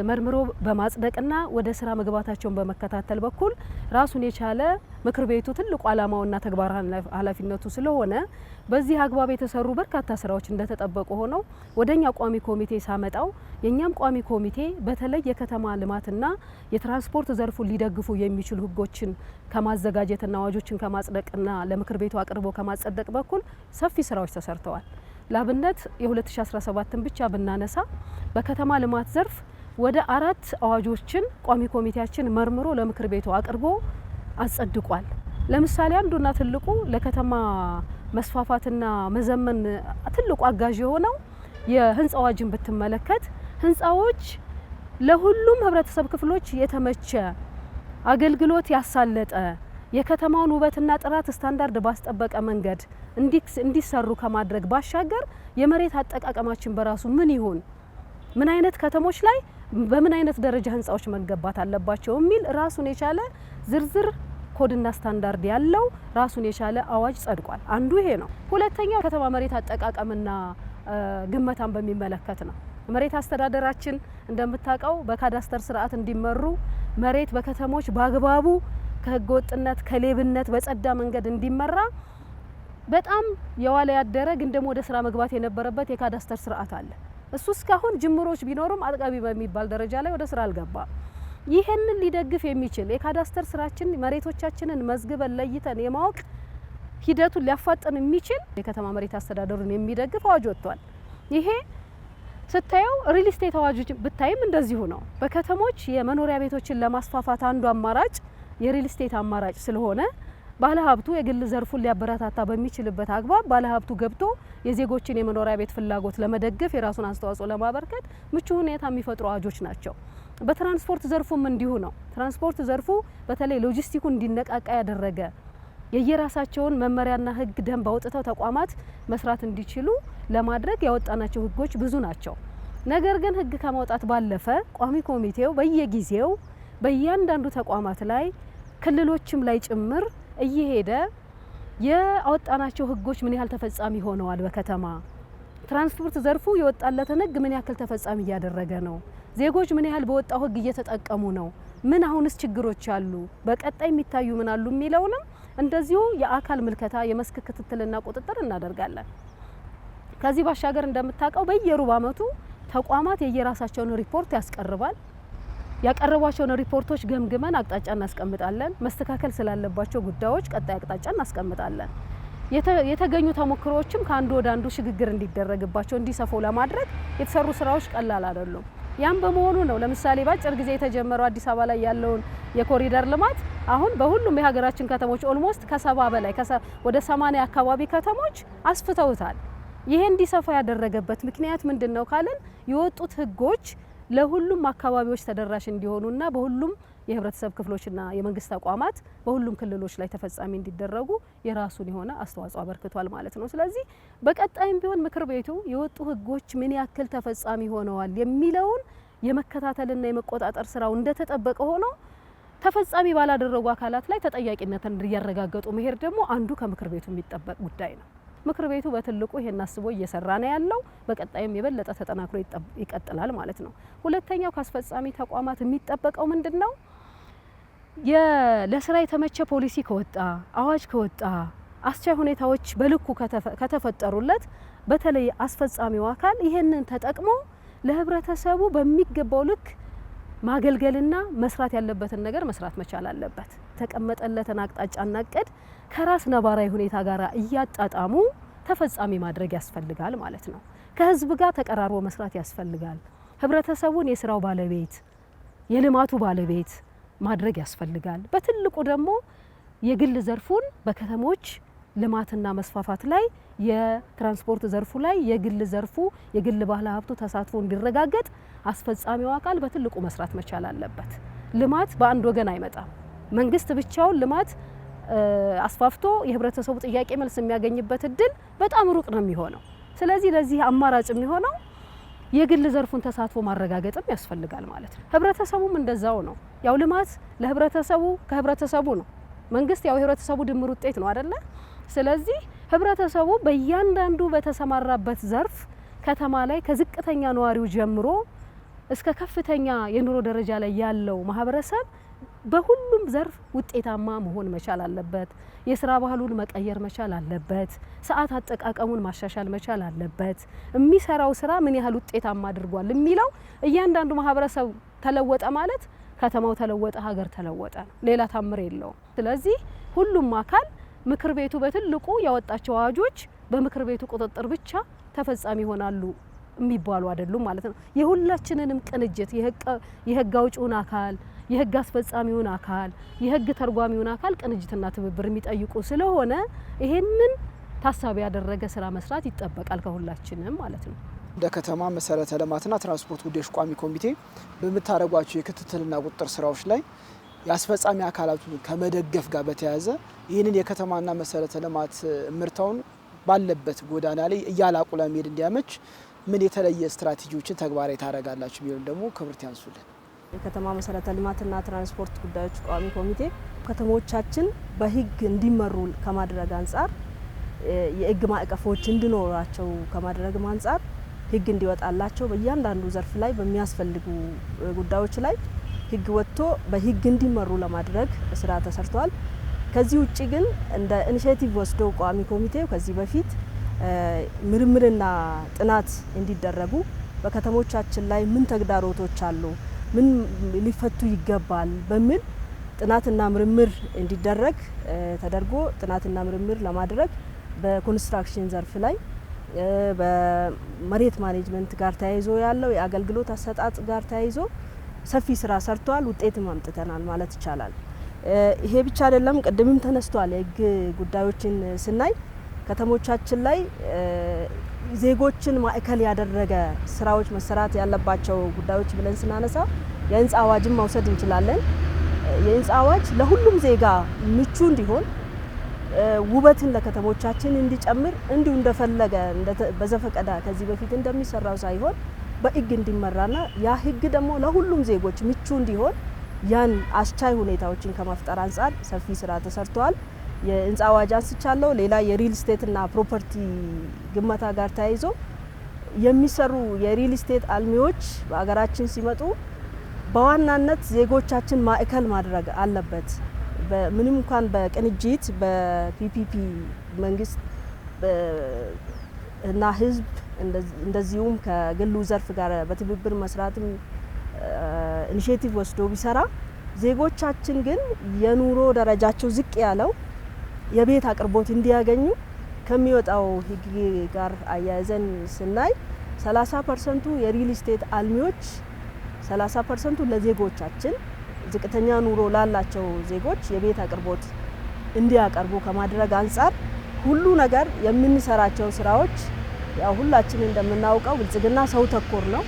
Speaker 2: መርምሮ በማጽደቅና ወደ ስራ መግባታቸውን በመከታተል በኩል ራሱን የቻለ ምክር ቤቱ ትልቁ ዓላማውና ተግባር ኃላፊነቱ ስለሆነ በዚህ አግባብ የተሰሩ በርካታ ስራዎች እንደተጠበቁ ሆነው ወደኛ ቋሚ ኮሚቴ ሳመጣው የኛም ቋሚ ኮሚቴ በተለይ የከተማ ልማትና የትራንስፖርት ዘርፉን ሊደግፉ የሚችሉ ሕጎችን ከማዘጋጀትና አዋጆችን ከማጽደቅና ለምክር ቤቱ አቅርቦ ከማጸደቅ በኩል ሰፊ ስራዎች ተሰርተዋል። ላብነት የ2017ን ብቻ ብናነሳ በከተማ ልማት ዘርፍ ወደ 4 አዋጆችን ቋሚ ኮሚቴያችን መርምሮ ለምክር ቤቱ አቅርቦ አጸድቋል። ለምሳሌ አንዱና ትልቁ ለከተማ መስፋፋትና መዘመን ትልቁ አጋዥ የሆነው የህንጻ አዋጅን ብትመለከት ህንጻዎች ለሁሉም ህብረተሰብ ክፍሎች የተመቸ አገልግሎት ያሳለጠ የከተማውን ውበትና ጥራት ስታንዳርድ ባስጠበቀ መንገድ እንዲሰሩ ከማድረግ ባሻገር የመሬት አጠቃቀማችን በራሱ ምን ይሁን፣ ምን አይነት ከተሞች ላይ በምን አይነት ደረጃ ህንጻዎች መገንባት አለባቸው የሚል ራሱን የቻለ ዝርዝር ኮድና ስታንዳርድ ያለው ራሱን የቻለ አዋጅ ጸድቋል። አንዱ ይሄ ነው። ሁለተኛው ከተማ መሬት አጠቃቀምና ግመታን በሚመለከት ነው። መሬት አስተዳደራችን እንደምታውቀው በካዳስተር ስርዓት እንዲመሩ መሬት በከተሞች በአግባቡ ከህገ ወጥነት ከሌብነት በጸዳ መንገድ እንዲመራ በጣም የዋለ ያደረ ግን ደግሞ ወደ ስራ መግባት የነበረበት የካዳስተር ስርዓት አለ። እሱ እስካሁን ጅምሮች ቢኖሩም አጥጋቢ በሚባል ደረጃ ላይ ወደ ስራ አልገባም። ይሄንን ሊደግፍ የሚችል የካዳስተር ስራችን መሬቶቻችንን መዝግበን ለይተን የማወቅ ሂደቱን ሊያፋጥን የሚችል የከተማ መሬት አስተዳደሩን የሚደግፍ አዋጅ ወጥቷል። ይሄ ስታየው ሪል ስቴት አዋጆች ብታይም እንደዚሁ ነው። በከተሞች የመኖሪያ ቤቶችን ለማስፋፋት አንዱ አማራጭ የሪል ስቴት አማራጭ ስለሆነ ባለሀብቱ የግል ዘርፉን ሊያበረታታ በሚችልበት አግባብ ባለሀብቱ ገብቶ የዜጎችን የመኖሪያ ቤት ፍላጎት ለመደገፍ የራሱን አስተዋጽኦ ለማበርከት ምቹ ሁኔታ የሚፈጥሩ አዋጆች ናቸው። በትራንስፖርት ዘርፉም እንዲሁ ነው። ትራንስፖርት ዘርፉ በተለይ ሎጂስቲኩ እንዲነቃቃ ያደረገ የየራሳቸውን መመሪያና ህግ ደንብ አውጥተው ተቋማት መስራት እንዲችሉ ለማድረግ ያወጣናቸው ህጎች ብዙ ናቸው። ነገር ግን ህግ ከማውጣት ባለፈ ቋሚ ኮሚቴው በየጊዜው በእያንዳንዱ ተቋማት ላይ ክልሎችም ላይ ጭምር እየሄደ የአወጣናቸው ህጎች ምን ያህል ተፈጻሚ ሆነዋል፣ በከተማ ትራንስፖርት ዘርፉ የወጣለትን ህግ ምን ያህል ተፈጻሚ እያደረገ ነው፣ ዜጎች ምን ያህል በወጣው ህግ እየተጠቀሙ ነው፣ ምን አሁንስ ችግሮች አሉ፣ በቀጣይ የሚታዩ ምን አሉ የሚለውንም እንደዚሁ የአካል ምልከታ የመስክ ክትትልና ቁጥጥር እናደርጋለን። ከዚህ ባሻገር እንደምታውቀው በየሩብ ዓመቱ ተቋማት የየራሳቸውን ሪፖርት ያስቀርባል። ያቀረቧቸውን ሪፖርቶች ገምግመን አቅጣጫ እናስቀምጣለን። መስተካከል ስላለባቸው ጉዳዮች ቀጣይ አቅጣጫ እናስቀምጣለን። የተገኙ ተሞክሮዎችም ከአንዱ ወደ አንዱ ሽግግር እንዲደረግባቸው እንዲሰፉ ለማድረግ የተሰሩ ስራዎች ቀላል አይደሉም። ያም በመሆኑ ነው ለምሳሌ ባጭር ጊዜ የተጀመረው አዲስ አበባ ላይ ያለውን የኮሪደር ልማት አሁን በሁሉም የሀገራችን ከተሞች ኦልሞስት ከ70 በላይ ወደ 80 አካባቢ ከተሞች አስፍተውታል። ይሄ እንዲሰፋ ያደረገበት ምክንያት ምንድነው ካልን የወጡት ህጎች ለሁሉም አካባቢዎች ተደራሽ እንዲሆኑና በሁሉም የህብረተሰብ ክፍሎችና የመንግስት ተቋማት በሁሉም ክልሎች ላይ ተፈጻሚ እንዲደረጉ የራሱን የሆነ አስተዋጽኦ አበርክቷል ማለት ነው። ስለዚህ በቀጣይም ቢሆን ምክር ቤቱ የወጡ ህጎች ምን ያክል ተፈጻሚ ሆነዋል የሚለውን የመከታተልና የመቆጣጠር ስራው እንደተጠበቀ ሆኖ ተፈጻሚ ባላደረጉ አካላት ላይ ተጠያቂነትን እንዲያረጋግጡ መሄድ ደግሞ አንዱ ከምክር ቤቱ የሚጠበቅ ጉዳይ ነው። ምክር ቤቱ በትልቁ ይሄን አስቦ እየሰራ ነው ያለው። በቀጣይም የበለጠ ተጠናክሮ ይቀጥላል ማለት ነው። ሁለተኛው ከአስፈጻሚ ተቋማት የሚጠበቀው ምንድነው? ለስራ የተመቸ ፖሊሲ ከወጣ አዋጅ ከወጣ አስቻይ ሁኔታዎች በልኩ ከተፈጠሩለት በተለይ አስፈጻሚው አካል ይሄንን ተጠቅሞ ለህብረተሰቡ በሚገባው ልክ ማገልገልና መስራት ያለበትን ነገር መስራት መቻል አለበት። ተቀመጠለትን አቅጣጫና እቅድ ከራስ ነባራዊ ሁኔታ ጋር እያጣጣሙ ተፈጻሚ ማድረግ ያስፈልጋል ማለት ነው። ከህዝብ ጋር ተቀራርቦ መስራት ያስፈልጋል። ህብረተሰቡን የስራው ባለቤት የልማቱ ባለቤት ማድረግ ያስፈልጋል። በትልቁ ደግሞ የግል ዘርፉን በከተሞች ልማትና መስፋፋት ላይ የትራንስፖርት ዘርፉ ላይ የግል ዘርፉ የግል ባለ ሀብቱ ተሳትፎ እንዲረጋገጥ አስፈጻሚው አካል በትልቁ መስራት መቻል አለበት። ልማት በአንድ ወገን አይመጣም። መንግስት ብቻውን ልማት አስፋፍቶ የህብረተሰቡ ጥያቄ መልስ የሚያገኝበት እድል በጣም ሩቅ ነው የሚሆነው። ስለዚህ ለዚህ አማራጭ የሚሆነው የግል ዘርፉን ተሳትፎ ማረጋገጥም ያስፈልጋል ማለት ነው። ህብረተሰቡም እንደዛው ነው። ያው ልማት ለህብረተሰቡ ከህብረተሰቡ ነው። መንግስት ያው የህብረተሰቡ ድምር ውጤት ነው አይደለ? ስለዚህ ህብረተሰቡ በእያንዳንዱ በተሰማራበት ዘርፍ ከተማ ላይ ከዝቅተኛ ነዋሪው ጀምሮ እስከ ከፍተኛ የኑሮ ደረጃ ላይ ያለው ማህበረሰብ በሁሉም ዘርፍ ውጤታማ መሆን መቻል አለበት። የስራ ባህሉን መቀየር መቻል አለበት። ሰዓት አጠቃቀሙን ማሻሻል መቻል አለበት። የሚሰራው ስራ ምን ያህል ውጤታማ አድርጓል የሚለው እያንዳንዱ ማህበረሰብ ተለወጠ ማለት ከተማው ተለወጠ፣ ሀገር ተለወጠ ነው። ሌላ ታምር የለውም። ስለዚህ ሁሉም አካል ምክር ቤቱ በትልቁ ያወጣቸው አዋጆች በምክር ቤቱ ቁጥጥር ብቻ ተፈጻሚ ይሆናሉ የሚባሉ አይደሉም ማለት ነው። የሁላችንንም ቅንጅት የህግ አውጪውን አካል የህግ አስፈጻሚውን አካል የህግ ተርጓሚውን አካል ቅንጅትና ትብብር የሚጠይቁ ስለሆነ ይሄንን ታሳቢ ያደረገ ስራ መስራት ይጠበቃል ከሁላችንም ማለት ነው።
Speaker 1: እንደ ከተማ መሰረተ ልማትና ትራንስፖርት ጉዳዮች ቋሚ ኮሚቴ በምታደርጓቸው የክትትልና ቁጥጥር ስራዎች ላይ የአስፈጻሚ አካላቱን ከመደገፍ ጋር በተያያዘ ይህንን የከተማና መሰረተ ልማት ምርታውን ባለበት ጎዳና ላይ እያላቁ ለመሄድ እንዲያመች ምን የተለየ ስትራቴጂዎችን ተግባራዊ ታደርጋላችሁ ቢሆን ደግሞ ክብርት ያንሱልን።
Speaker 3: የከተማ መሰረተ ልማትና ትራንስፖርት ጉዳዮች ቋሚ ኮሚቴ ከተሞቻችን በህግ እንዲመሩ ከማድረግ አንጻር የህግ ማዕቀፎች እንዲኖራቸው ከማድረግ አንጻር ህግ እንዲወጣላቸው በእያንዳንዱ ዘርፍ ላይ በሚያስፈልጉ ጉዳዮች ላይ ህግ ወጥቶ በህግ እንዲመሩ ለማድረግ ስራ ተሰርቷል። ከዚህ ውጪ ግን እንደ ኢኒሼቲቭ ወስዶ ቋሚ ኮሚቴው ከዚህ በፊት ምርምርና ጥናት እንዲደረጉ በከተሞቻችን ላይ ምን ተግዳሮቶች አሉ፣ ምን ሊፈቱ ይገባል በሚል ጥናትና ምርምር እንዲደረግ ተደርጎ ጥናትና ምርምር ለማድረግ በኮንስትራክሽን ዘርፍ ላይ በመሬት ማኔጅመንት ጋር ተያይዞ ያለው የአገልግሎት አሰጣጥ ጋር ተያይዞ ሰፊ ስራ ሰርቷል። ውጤትም አምጥተናል ማለት ይቻላል። ይሄ ብቻ አይደለም፣ ቅድምም ተነስቷል። የህግ ጉዳዮችን ስናይ ከተሞቻችን ላይ ዜጎችን ማዕከል ያደረገ ስራዎች መሰራት ያለባቸው ጉዳዮች ብለን ስናነሳ የህንፃ አዋጅን መውሰድ እንችላለን። የህንፃ አዋጅ ለሁሉም ዜጋ ምቹ እንዲሆን ውበትን ለከተሞቻችን እንዲጨምር እንዲሁ እንደፈለገ በዘፈቀደ ከዚህ በፊት እንደሚሰራው ሳይሆን በህግ እንዲመራና ያ ህግ ደግሞ ለሁሉም ዜጎች ምቹ እንዲሆን ያን አስቻይ ሁኔታዎችን ከመፍጠር አንጻር ሰፊ ስራ ተሰርቷል። የህንፃ አዋጅ አንስቻለሁ። ሌላ የሪል ስቴትና ፕሮፐርቲ ግመታ ጋር ተያይዞ የሚሰሩ የሪል ስቴት አልሚዎች በሀገራችን ሲመጡ በዋናነት ዜጎቻችን ማዕከል ማድረግ አለበት። ምንም እንኳን በቅንጅት በፒፒፒ መንግስት እና ህዝብ እንደዚሁም ከግሉ ዘርፍ ጋር በትብብር መስራትም ኢኒሼቲቭ ወስዶ ቢሰራ ዜጎቻችን ግን የኑሮ ደረጃቸው ዝቅ ያለው የቤት አቅርቦት እንዲያገኙ ከሚወጣው ህግ ጋር አያይዘን ስናይ 30% የሪል ስቴት አልሚዎች 30% ለዜጎቻችን ዝቅተኛ ኑሮ ላላቸው ዜጎች የቤት አቅርቦት እንዲያቀርቡ ከማድረግ አንጻር ሁሉ ነገር የምንሰራቸው ስራዎች ያው ሁላችን እንደምናውቀው ብልጽግና ሰው ተኮር ነው።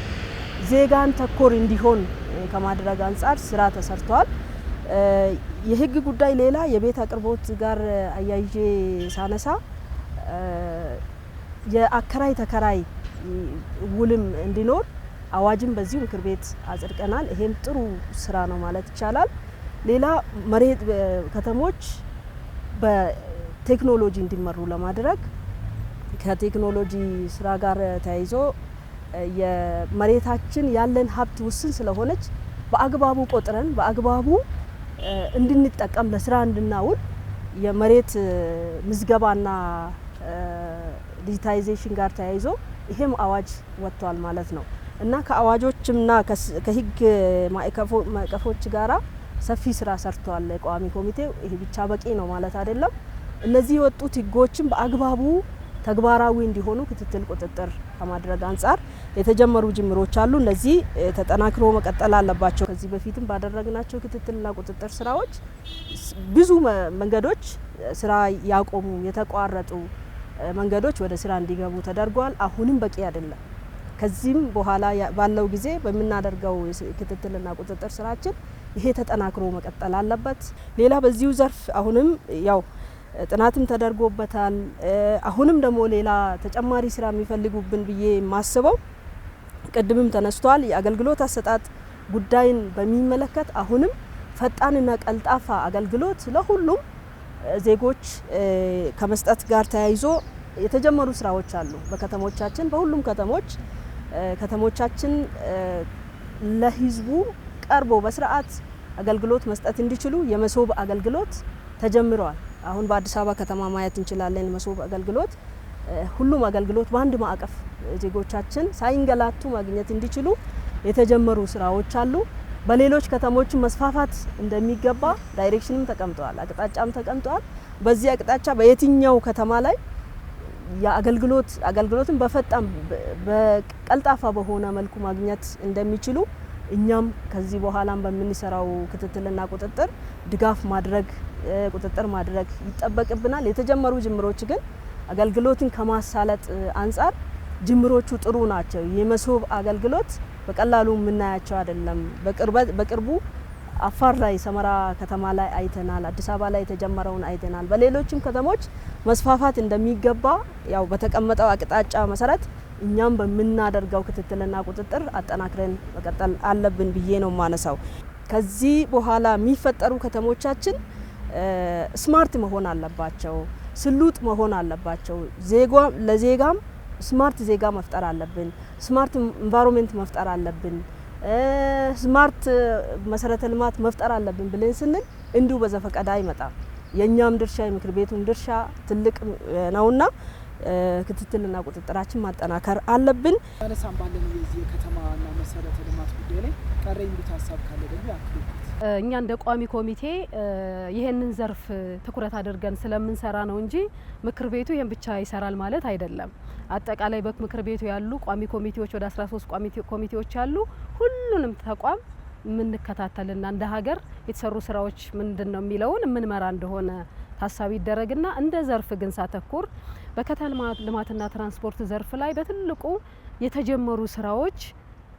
Speaker 3: ዜጋን ተኮር እንዲሆን ከማድረግ አንጻር ስራ ተሰርቷል። የህግ ጉዳይ ሌላ የቤት አቅርቦት ጋር አያይዤ ሳነሳ የአከራይ ተከራይ ውልም እንዲኖር አዋጅም በዚሁ ምክር ቤት አጽድቀናል። ይሄም ጥሩ ስራ ነው ማለት ይቻላል። ሌላ መሬት ከተሞች በቴክኖሎጂ እንዲመሩ ለማድረግ ከቴክኖሎጂ ስራ ጋር ተያይዞ የመሬታችን ያለን ሀብት ውስን ስለሆነች በአግባቡ ቆጥረን በአግባቡ እንድንጠቀም ለስራ እንድናውል የመሬት ምዝገባና ዲጂታይዜሽን ጋር ተያይዞ ይሄም አዋጅ ወጥቷል ማለት ነው። እና ከአዋጆችና ከህግ ማዕቀፎች ጋራ ሰፊ ስራ ሰርቷል ቋሚ ኮሚቴው። ይሄ ብቻ በቂ ነው ማለት አይደለም። እነዚህ የወጡት ህጎችን በአግባቡ ተግባራዊ እንዲሆኑ ክትትል ቁጥጥር ከማድረግ አንጻር የተጀመሩ ጅምሮች አሉ። እነዚህ ተጠናክሮ መቀጠል አለባቸው። ከዚህ በፊትም ባደረግናቸው ክትትልና ቁጥጥር ስራዎች ብዙ መንገዶች ስራ ያቆሙ የተቋረጡ መንገዶች ወደ ስራ እንዲገቡ ተደርጓል። አሁንም በቂ አይደለም። ከዚህም በኋላ ባለው ጊዜ በምናደርገው ክትትልና ቁጥጥር ስራችን ይሄ ተጠናክሮ መቀጠል አለበት። ሌላ በዚሁ ዘርፍ አሁንም ያው ጥናትም ተደርጎበታል። አሁንም ደግሞ ሌላ ተጨማሪ ስራ የሚፈልጉብን ብዬ የማስበው ቅድምም ተነስቷል፣ የአገልግሎት አሰጣጥ ጉዳይን በሚመለከት አሁንም ፈጣንና ቀልጣፋ አገልግሎት ለሁሉም ዜጎች ከመስጠት ጋር ተያይዞ የተጀመሩ ስራዎች አሉ። በከተሞቻችን በሁሉም ከተሞቻችን ለህዝቡ ቀርቦ በስርዓት አገልግሎት መስጠት እንዲችሉ የመሶብ አገልግሎት ተጀምረዋል። አሁን በአዲስ አበባ ከተማ ማየት እንችላለን። መሶብ አገልግሎት ሁሉም አገልግሎት በአንድ ማዕቀፍ ዜጎቻችን ሳይንገላቱ ማግኘት እንዲችሉ የተጀመሩ ስራዎች አሉ። በሌሎች ከተሞች መስፋፋት እንደሚገባ ዳይሬክሽንም ተቀምጧል፣ አቅጣጫም ተቀምጧል። በዚህ አቅጣጫ በየትኛው ከተማ ላይ አገልግሎትን በፈጣን በቀልጣፋ በሆነ መልኩ ማግኘት እንደሚችሉ እኛም ከዚህ በኋላም በምንሰራው ክትትልና ቁጥጥር ድጋፍ ማድረግ ቁጥጥር ማድረግ ይጠበቅብናል። የተጀመሩ ጅምሮች ግን አገልግሎትን ከማሳለጥ አንጻር ጅምሮቹ ጥሩ ናቸው። የመሶብ አገልግሎት በቀላሉ የምናያቸው አይደለም። በቅርቡ አፋር ላይ ሰመራ ከተማ ላይ አይተናል። አዲስ አበባ ላይ የተጀመረውን አይተናል። በሌሎችም ከተሞች መስፋፋት እንደሚገባ ያው በተቀመጠው አቅጣጫ መሰረት እኛም በምናደርገው ክትትልና ቁጥጥር አጠናክረን መቀጠል አለብን ብዬ ነው ማነሳው። ከዚህ በኋላ የሚፈጠሩ ከተሞቻችን ስማርት መሆን አለባቸው፣ ስሉጥ መሆን አለባቸው። ለዜጋም ስማርት ዜጋ መፍጠር አለብን፣ ስማርት ኢንቫይሮንመንት መፍጠር አለብን፣ ስማርት መሰረተ ልማት መፍጠር አለብን ብለን ስንል እንዲሁ በዘፈቀደ አይመጣም። የኛም ድርሻ የምክር ቤቱም ድርሻ ትልቅ ነውና ክትትልና ቁጥጥራችን ማጠናከር አለብን።
Speaker 1: አነሳም ባለን የዚህ የከተማና መሰረተ ልማት ጉዳይ ላይ ቀረኝ ሀሳብ ካለ ደግሞ ያክሉት።
Speaker 2: እኛ እንደ ቋሚ ኮሚቴ ይሄንን ዘርፍ ትኩረት አድርገን ስለምንሰራ ነው እንጂ ምክር ቤቱ ይሄን ብቻ ይሰራል ማለት አይደለም። አጠቃላይ በምክር ቤቱ ያሉ ቋሚ ኮሚቴዎች ወደ 13 ኮሚቴዎች አሉ። ሁሉንም ተቋም የምንከታተልና እንደ ሀገር የተሰሩ ስራዎች ምንድነው የሚለውን የምንመራ እንደሆነ ታሳቢ ይደረግና እንደ ዘርፍ ግን ሳተኩር በከተማ ልማትና ትራንስፖርት ዘርፍ ላይ በትልቁ የተጀመሩ ስራዎች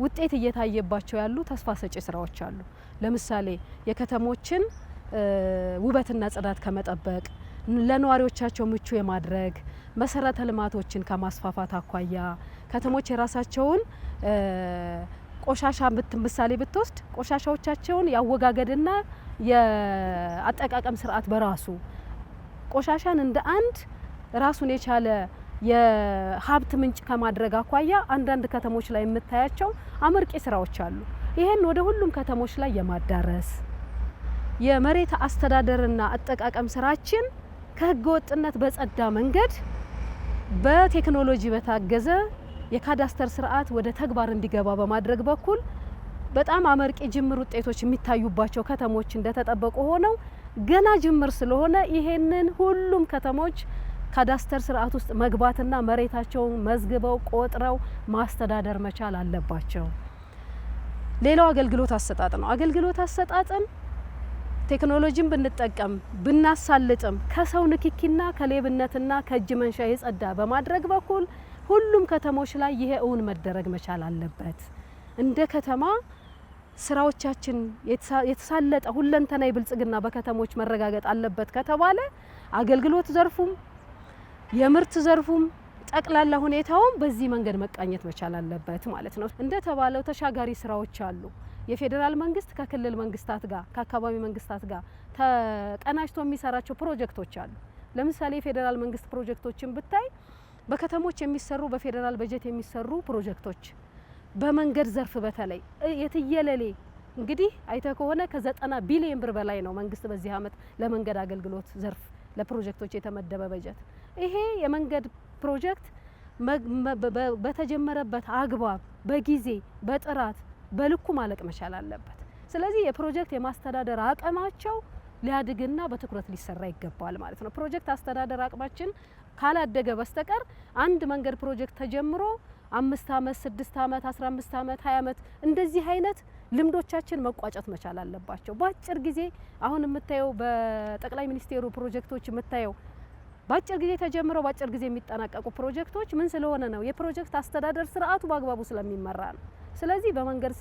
Speaker 2: ውጤት እየታየባቸው ያሉ ተስፋ ሰጪ ስራዎች አሉ። ለምሳሌ የከተሞችን ውበትና ጽዳት ከመጠበቅ ለነዋሪዎቻቸው ምቹ የማድረግ መሰረተ ልማቶችን ከማስፋፋት አኳያ ከተሞች የራሳቸውን ቆሻሻ ምሳሌ ብትወስድ ቆሻሻዎቻቸውን ያወጋገድና የአጠቃቀም ስርዓት በራሱ ቆሻሻን እንደ አንድ ራሱን የቻለ የሀብት ምንጭ ከማድረግ አኳያ አንዳንድ ከተሞች ላይ የምታያቸው አመርቂ ስራዎች አሉ። ይሄን ወደ ሁሉም ከተሞች ላይ የማዳረስ የመሬት አስተዳደርና አጠቃቀም ስራችን ከህገ ወጥነት በጸዳ መንገድ በቴክኖሎጂ በታገዘ የካዳስተር ስርዓት ወደ ተግባር እንዲገባ በማድረግ በኩል በጣም አመርቂ ጅምር ውጤቶች የሚታዩባቸው ከተሞች እንደተጠበቁ ሆነው ገና ጅምር ስለሆነ ይሄንን ሁሉም ከተሞች ካዳስተር ስርዓት ውስጥ መግባትና መሬታቸውን መዝግበው ቆጥረው ማስተዳደር መቻል አለባቸው። ሌላው አገልግሎት አሰጣጥ ነው። አገልግሎት አሰጣጥን ቴክኖሎጂን ብንጠቀም ብናሳልጥም ከሰው ንክኪና ከሌብነትና ከእጅ መንሻ የጸዳ በማድረግ በኩል ሁሉም ከተሞች ላይ ይሄ እውን መደረግ መቻል አለበት። እንደ ከተማ ስራዎቻችን የተሳለጠ ሁለንተናዊ ብልጽግና በከተሞች መረጋገጥ አለበት ከተባለ አገልግሎት ዘርፉም የምርት ዘርፉም ጠቅላላ ሁኔታውም በዚህ መንገድ መቃኘት መቻል አለበት ማለት ነው። እንደ ተባለው ተሻጋሪ ስራዎች አሉ። የፌዴራል መንግስት ከክልል መንግስታት ጋር ከአካባቢ መንግስታት ጋር ተቀናጅቶ የሚሰራቸው ፕሮጀክቶች አሉ። ለምሳሌ የፌዴራል መንግስት ፕሮጀክቶችን ብታይ በከተሞች የሚሰሩ በፌዴራል በጀት የሚሰሩ ፕሮጀክቶች በመንገድ ዘርፍ በተለይ የትየለሌ እንግዲህ አይተ ከሆነ ከ90 ቢሊዮን ብር በላይ ነው መንግስት በዚህ አመት ለመንገድ አገልግሎት ዘርፍ ለፕሮጀክቶች የተመደበ በጀት። ይሄ የመንገድ ፕሮጀክት በተጀመረበት አግባብ በጊዜ በጥራት በልኩ ማለቅ መቻል አለበት። ስለዚህ የፕሮጀክት የማስተዳደር አቅማቸው ሊያድግና በትኩረት ሊሰራ ይገባል ማለት ነው። ፕሮጀክት አስተዳደር አቅማችን ካላደገ በስተቀር አንድ መንገድ ፕሮጀክት ተጀምሮ 5 ዓመት 6 ዓመት 15 ዓመት 20 ዓመት እንደዚህ አይነት ልምዶቻችን መቋጨት መቻል አለባቸው። በአጭር ጊዜ አሁን የምታየው በጠቅላይ ሚኒስቴሩ ፕሮጀክቶች የምታየው በአጭር ጊዜ ተጀምረው በአጭር ጊዜ የሚጠናቀቁ ፕሮጀክቶች ምን ስለሆነ ነው? የፕሮጀክት አስተዳደር ስርዓቱ በአግባቡ ስለሚመራ ነው። ስለዚህ በመንገድ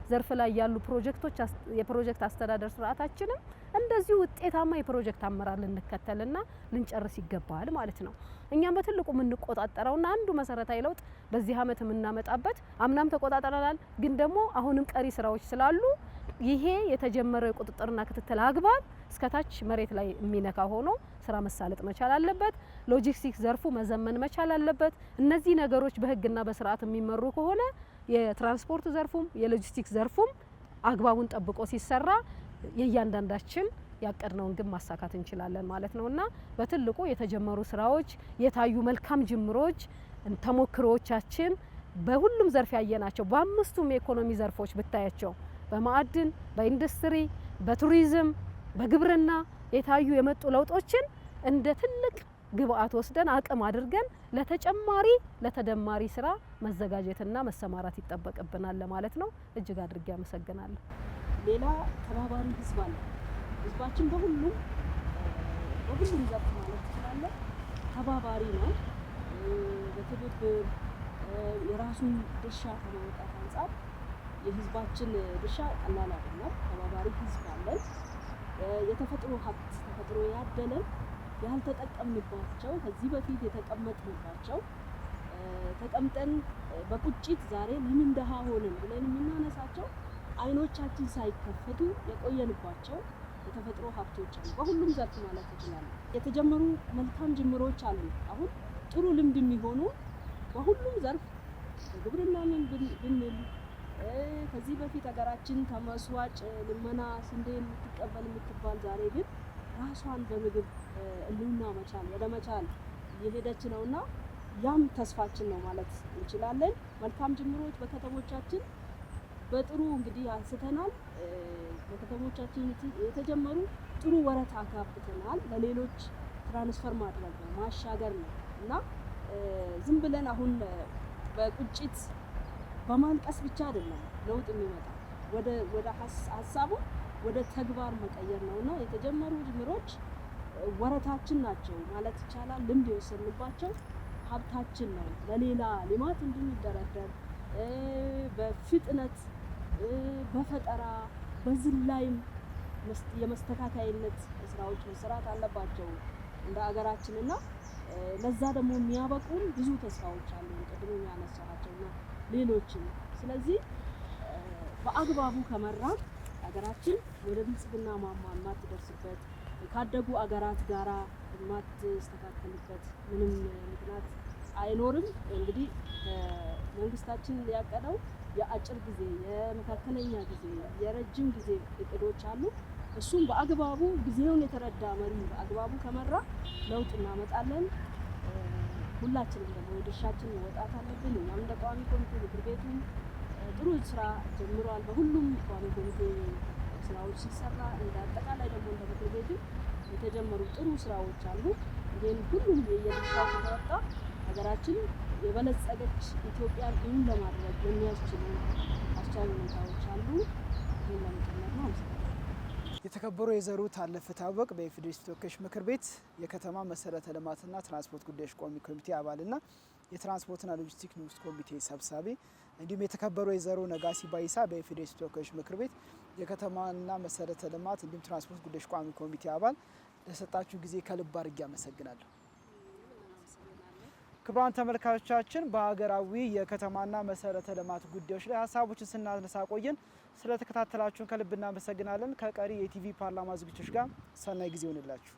Speaker 2: ዘርፍ ላይ ያሉ ፕሮጀክቶች የፕሮጀክት አስተዳደር ስርዓታችንም እንደዚሁ ውጤታማ የፕሮጀክት አመራር ልንከተልና ልንጨርስ ይገባል ማለት ነው። እኛም በትልቁ የምንቆጣጠረውና አንዱ መሰረታዊ ለውጥ በዚህ አመት የምናመጣበት አምናም ተቆጣጠረናል፣ ግን ደግሞ አሁንም ቀሪ ስራዎች ስላሉ ይሄ የተጀመረው የቁጥጥርና ክትትል አግባብ እስከታች መሬት ላይ የሚነካ ሆኖ ስራ መሳለጥ መቻል አለበት። ሎጂስቲክስ ዘርፉ መዘመን መቻል አለበት። እነዚህ ነገሮች በህግና በስርዓት የሚመሩ ከሆነ የትራንስፖርት ዘርፉም የሎጂስቲክስ ዘርፉም አግባቡን ጠብቆ ሲሰራ የእያንዳንዳችን ያቀድነውን ግን ማሳካት እንችላለን ማለት ነውና በትልቁ የተጀመሩ ስራዎች፣ የታዩ መልካም ጅምሮች፣ ተሞክሮዎቻችን በሁሉም ዘርፍ ያየናቸው በአምስቱም የኢኮኖሚ ዘርፎች ብታያቸው በማዕድን፣ በኢንዱስትሪ፣ በቱሪዝም፣ በግብርና የታዩ የመጡ ለውጦችን እንደ ትልቅ ግብአት ወስደን አቅም አድርገን ለተደማሪ ስራ መዘጋጀትና መሰማራት ይጠበቅብናል ለማለት ነው። እጅግ አድርጌ አመሰግናለሁ።
Speaker 3: ሌላ ተባባሪ ህዝብ አለ። ህዝባችን በሁሉም ዘርፍ ማለት ትችላለህ ተባባሪ ነው። በትብብር የራሱን ድርሻ ከማውጣት አንጻር የህዝባችን ድርሻ ቀላል አይደለም። ተባባሪ ህዝብ አለን። የተፈጥሮ ሀብት ተፈጥሮ ያደለን ያልተጠቀምንባቸው ከዚህ በፊት የተቀመጥንባቸው ተቀምጠን በቁጭት ዛሬ ለምን ደሃ ሆነን ብለን የምናነሳቸው አይኖቻችን ሳይከፈቱ የቆየንባቸው የተፈጥሮ ሀብቶች አሉ። በሁሉም ዘርፍ ማለት ይችላል። የተጀመሩ መልካም ጅምሮች አሉ። አሁን ጥሩ ልምድ የሚሆኑ በሁሉም ዘርፍ ግብርና ብንል ከዚህ በፊት ሀገራችን ከመስዋጭ ልመና ስንዴ የምትቀበል የምትባል ዛሬ ግን ራሷን በምግብ እልና ወደ መቻል እየሄደች ነውና ያም ተስፋችን ነው ማለት እንችላለን። መልካም ጅምሮች በከተሞቻችን በጥሩ እንግዲህ አንስተናል። በከተሞቻችን የተጀመሩ ጥሩ ወረት አካብተናል። ለሌሎች ትራንስፈር ማድረግ ነው ማሻገር ነው እና ዝም ብለን አሁን በቁጭት በማልቀስ ብቻ አይደለም ለውጥ የሚመጣ ወደ ሀሳቡ ወደ ተግባር መቀየር ነውና የተጀመሩ ጅምሮች ወረታችን ናቸው ማለት ይቻላል። ልምድ የወሰንባቸው ሀብታችን ነው። ለሌላ ልማት እንድንደረደር በፍጥነት በፈጠራ በዝላይም የመስተካከይነት ስራዎች መሰራት አለባቸው እንደ ሀገራችንና ለዛ ደግሞ የሚያበቁን ብዙ ተስፋዎች አሉ ቅድም ያነሳናቸውና ሌሎችም። ስለዚህ በአግባቡ ከመራን ሀገራችን ወደ ብልጽግና ማማ የማትደርስበት ካደጉ አገራት ጋራ የማትስተካከልበት ምንም ምክንያት አይኖርም። እንግዲህ መንግስታችን ያቀደው የአጭር ጊዜ፣ የመካከለኛ ጊዜ፣ የረጅም ጊዜ እቅዶች አሉ። እሱም በአግባቡ ጊዜውን የተረዳ መሪ በአግባቡ ከመራ ለውጥ እናመጣለን። ሁላችንም ደግሞ የድርሻችን መወጣት አለብን። እኛም እንደ ቋሚ ኮሚቴ ምክር ቤቱም ጥሩ ስራ ጀምሯል። በሁሉም ቋሚ ኮሚቴ ስራዎች ሲሰራ እንደ አጠቃላይ ደግሞ እንደ ምክር ቤቱ የተጀመሩ ጥሩ ስራዎች አሉ። ይህን ሁሉም የየድርሻው ከተወጣ ሀገራችን የበለጸገች ኢትዮጵያን እውን ለማድረግ የሚያስችሉ አስቻይ ሁኔታዎች አሉ። ይህን ለመጨመር ነው።
Speaker 1: የተከበሩ ወይዘሮ ታለፈ ታወቅ በኢፌዴሪ ተወካዮች ምክር ቤት የከተማ መሰረተ ልማትና ትራንስፖርት ጉዳዮች ቋሚ ኮሚቴ አባልና የትራንስፖርትና ሎጂስቲክስ ንዑስ ኮሚቴ ሰብሳቢ፣ እንዲሁም የተከበሩ ወይዘሮ ነጋሲ ባይሳ በኢፌዴሪ ተወካዮች ምክር ቤት የከተማና መሰረተ ልማት እንዲሁም ትራንስፖርት ጉዳዮች ቋሚ ኮሚቴ አባል ለሰጣችሁ ጊዜ ከልብ አድርጌ አመሰግናለሁ። ክቡራን ተመልካቾቻችን በሀገራዊ የከተማና መሰረተ ልማት ጉዳዮች ላይ ሀሳቦችን ስናነሳ ቆየን። ስለተከታተላችሁን ከልብ እናመሰግናለን። ከቀሪ የኢቲቪ ፓርላማ ዝግጅቶች ጋር ሰናይ ጊዜ ይሆንላችሁ።